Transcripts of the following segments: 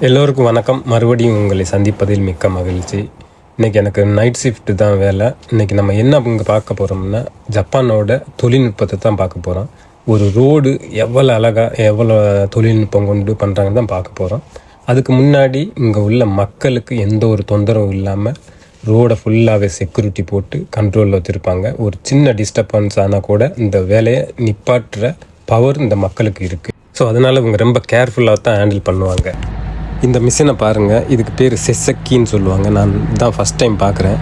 எல்லோருக்கும் வணக்கம். மறுபடியும் உங்களை சந்திப்பதில் மிக்க மகிழ்ச்சி. இன்றைக்கி எனக்கு நைட் ஷிஃப்ட்டு தான் வேலை. இன்றைக்கி நம்ம என்ன இங்கே பார்க்க போகிறோம்னா, ஜப்பானோட தொழில்நுட்பத்தை தான் பார்க்க போகிறோம். ஒரு ரோடு எவ்வளோ அழகாக எவ்வளோ தொழில்நுட்பம் கொண்டு பண்ணுறாங்கன்னு தான் பார்க்க போகிறோம். அதுக்கு முன்னாடி இங்கே உள்ள மக்களுக்கு எந்த ஒரு தொந்தரவும் இல்லாமல் ரோடை ஃபுல்லாகவே செக்யூரிட்டி போட்டு கண்ட்ரோலில் வச்சுருப்பாங்க. ஒரு சின்ன டிஸ்டர்பன்ஸ் ஆனால் கூட இந்த வேலையை நிப்பாட்டுற பவர் இந்த மக்களுக்கு இருக்குது. ஸோ அதனால் இவங்க ரொம்ப கேர்ஃபுல்லாக தான் ஹேண்டில் பண்ணுவாங்க. இந்த மிஷினை பாருங்கள், இதுக்கு பேர் செசக்கின்னு சொல்லுவாங்க. நான் தான் ஃபஸ்ட் டைம் பார்க்குறேன்.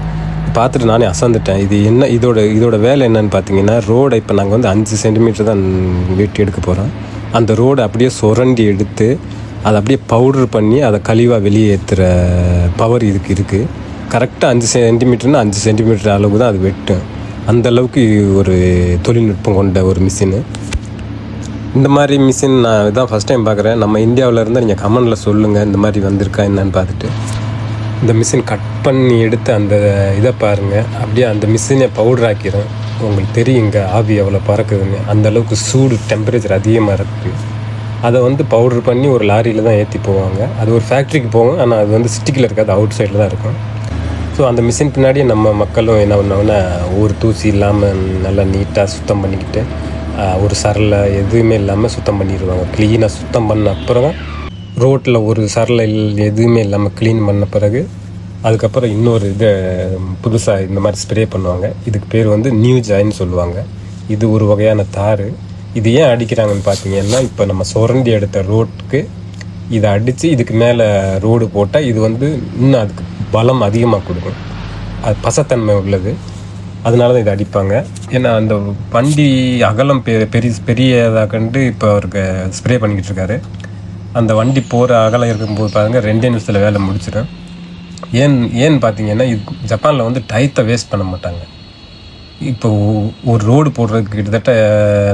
பார்த்துட்டு நானே அசந்துட்டேன். இது என்ன இதோட வேலை என்னன்னு பார்த்தீங்கன்னா, ரோடை இப்போ நாங்கள் வந்து 5 சென்டிமீட்டர் தான் வெட்டி எடுக்க போகிறோம். அந்த ரோடை அப்படியே சுரண்டி எடுத்து அதை அப்படியே பவுட்ரு பண்ணி அதை கழிவாக வெளியே ஏற்றுற பவர் இதுக்கு இருக்குது. கரெக்டாக 5 சென்டிமீட்டர்னால் 5 சென்டிமீட்டர் அளவுக்கு தான் அது வெட்டும். அந்தளவுக்கு ஒரு தொழில்நுட்பம் கொண்ட ஒரு மிஷினு. இந்த மாதிரி மிஷின் நான் இதான் ஃபஸ்ட் டைம் பார்க்குறேன். நம்ம இந்தியாவில் இருந்தால் நீங்கள் கமெண்டில் சொல்லுங்கள், இந்த மாதிரி வந்திருக்கா என்னன்னு பார்த்துட்டு. இந்த மிஷின் கட் பண்ணி எடுத்து அந்த இதை பாருங்கள், அப்படியே அந்த மிஷினை பவுடர் ஆக்கிடும். உங்களுக்கு தெரியுங்க ஆவி எவ்வளோ பறக்குதுன்னு. அந்தளவுக்கு சூடு டெம்பரேச்சர் அதிகமாக இருக்குது. அதை வந்து பவுட்ரு பண்ணி ஒரு லாரியில் தான் ஏற்றி போவாங்க. அது ஒரு ஃபேக்ட்ரிக்கு போகும், ஆனால் அது வந்து சிட்டிக்கில் இருக்காது, அவுட் சைடில் தான் இருக்கும். ஸோ அந்த மிஷின் பின்னாடியே நம்ம மக்களும் என்ன பண்ணோன்னா, ஒரு தூசி இல்லாமல் நல்லா நீட்டாக சுத்தம் பண்ணிக்கிட்டு ஒரு சரலை எதுவுமே இல்லாமல் சுத்தம் பண்ணிடுவாங்க. க்ளீனாக சுத்தம் பண்ண அப்புறம் ரோட்டில் ஒரு சரலை எதுவுமே இல்லாமல் க்ளீன் பண்ண பிறகு அதுக்கப்புறம் இன்னொரு இதை புதுசாக இந்த மாதிரி ஸ்ப்ரே பண்ணுவாங்க. இதுக்கு பேர் வந்து நியூ ஜாயின்னு சொல்லுவாங்க. இது ஒரு வகையான தார். இது ஏன் அடிக்கிறாங்கன்னு பார்த்தீங்கன்னா, இப்போ நம்ம சுரண்டி எடுத்த ரோட்டுக்கு இதை அடித்து இதுக்கு மேலே ரோடு போட்டால் இது வந்து இன்னும் அதுக்கு பலம் அதிகமாக கொடுக்கும். அது பசத்தன்மை உள்ளது. அதனால தான் இதை அடிப்பாங்க. ஏன்னா அந்த வண்டி அகலம் பெரியதாக கண்டு இப்போ அவருக்கு ஸ்ப்ரே பண்ணிக்கிட்டு இருக்காரு. அந்த வண்டி போகிற அகலம் இருக்கும்போது பாருங்கள் 2 நிமிஷத்தில் வேலை முடிச்சிடும். ஏன்னு பார்த்தீங்கன்னா, இது ஜப்பானில் வந்து டயத்தை வேஸ்ட் பண்ண மாட்டாங்க. இப்போ ஒரு ரோடு போடுறதுக்கு கிட்டத்தட்ட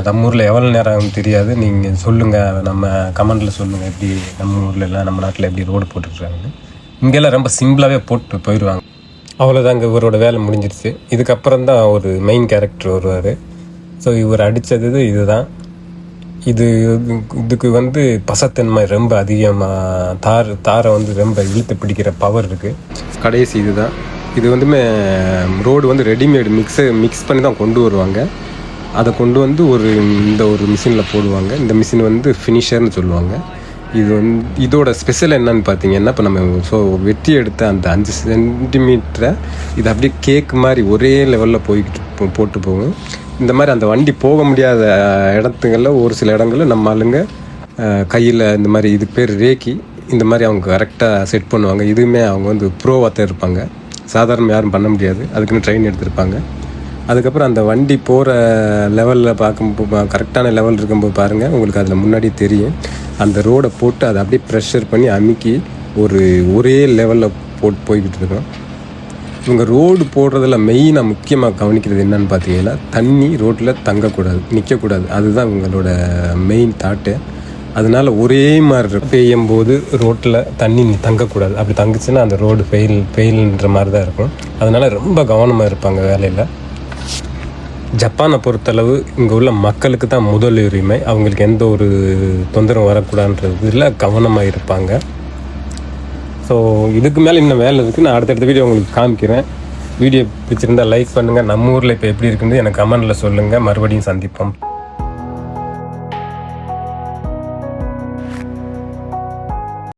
நம்ம ஊரில் எவ்வளோ நேரம் ஆகும்னு தெரியாது. நீங்கள் சொல்லுங்கள், நம்ம கமெண்டில் சொல்லுங்கள், எப்படி நம்ம ஊரில் எல்லாம் நம்ம நாட்டில் எப்படி ரோடு போட்டுருக்காங்கன்னு. இங்கெல்லாம் ரொம்ப சிம்பிளாகவே போட்டு போயிடுவாங்க. அவ்வளோதாங்க, இவரோட வேலை முடிஞ்சிருச்சு. இதுக்கப்புறம் தான் ஒரு மெயின் கேரக்டர் வருவார். ஸோ இவர் அடித்தது இதுதான். இதுக்கு வந்து பசத்தன்மை ரொம்ப அதிகமாக, தாரை வந்து ரொம்ப இழுத்து பிடிக்கிற பவர் இருக்குது. கடைசி இதுதான். இது வந்துமே ரோடு வந்து ரெடிமேடு மிக்ஸ் பண்ணி தான் கொண்டு வருவாங்க. அதை கொண்டு வந்து இந்த ஒரு மிஷினில் போடுவாங்க. இந்த மிஷின் வந்து ஃபினிஷர்னு சொல்லுவாங்க. இதோட ஸ்பெஷல் என்னன்னு பார்த்தீங்கன்னா, இப்போ நம்ம வெட்டி எடுத்த அந்த 5 சென்டிமீட்டரை இது அப்படியே கேக் மாதிரி ஒரே லெவலில் போட்டு போகும். இந்த மாதிரி அந்த வண்டி போக முடியாத இடத்துங்களில் ஒரு சில இடங்களில் நம்ம ஆளுங்க கையில் இந்த மாதிரி, இதுக்கு பேர் ரேக்கி, இந்த மாதிரி அவங்க கரெக்டாக செட் பண்ணுவாங்க. இதுவுமே அவங்க வந்து ப்ரோவாக தான் இருப்பாங்க. சாதாரண யாரும் பண்ண முடியாது, அதுக்குன்னு ட்ரெயின் எடுத்திருப்பாங்க. அதுக்கப்புறம் அந்த வண்டி போகிற லெவலில் பார்க்கும்போது, கரெக்டான லெவல் இருக்கும்போது பாருங்கள், உங்களுக்கு அதில் முன்னாடி தெரியும். அந்த ரோடை போட்டு அதை அப்படியே ப்ரெஷர் பண்ணி அமுக்கி ஒரே லெவலில் போய்கிட்டு இருக்கோம். இவங்க ரோடு போடுறதில் மெயினாக முக்கியமாக கவனிக்கிறது என்னன்னு பார்த்தீங்கன்னா, தண்ணி ரோட்டில் தங்கக்கூடாது, நிற்கக்கூடாது. அதுதான் இவங்களோட மெயின் தாட்டு. அதனால் ஒரே மாதிரி பெய்யும் போது ரோட்டில் தண்ணி தங்கக்கூடாது. அப்படி தங்குச்சுன்னா அந்த ரோடு ஃபெயில்ன்ற மாதிரி தான் இருக்கும். அதனால் ரொம்ப கவனமாக இருப்பாங்க வேலையில். ஜப்பானை பொறுத்தளவு இங்கே உள்ள மக்களுக்கு தான் முதல் உரிமை. அவங்களுக்கு எந்த ஒரு தொந்தரவும் வரக்கூடாதுன்றதுல கவனமாக இருப்பாங்க. ஸோ இதுக்கு மேலே இன்னும் வேலை இருக்குது. நான் அடுத்தடுத்த வீடியோ உங்களுக்கு காமிக்கிறேன். வீடியோ பிடிச்சிருந்தால் லைக் பண்ணுங்கள். நம்ம ஊரில் இப்போ எப்படி இருக்குன்னு எனக்கு கமெண்டில் சொல்லுங்கள். மறுபடியும் சந்திப்போம்.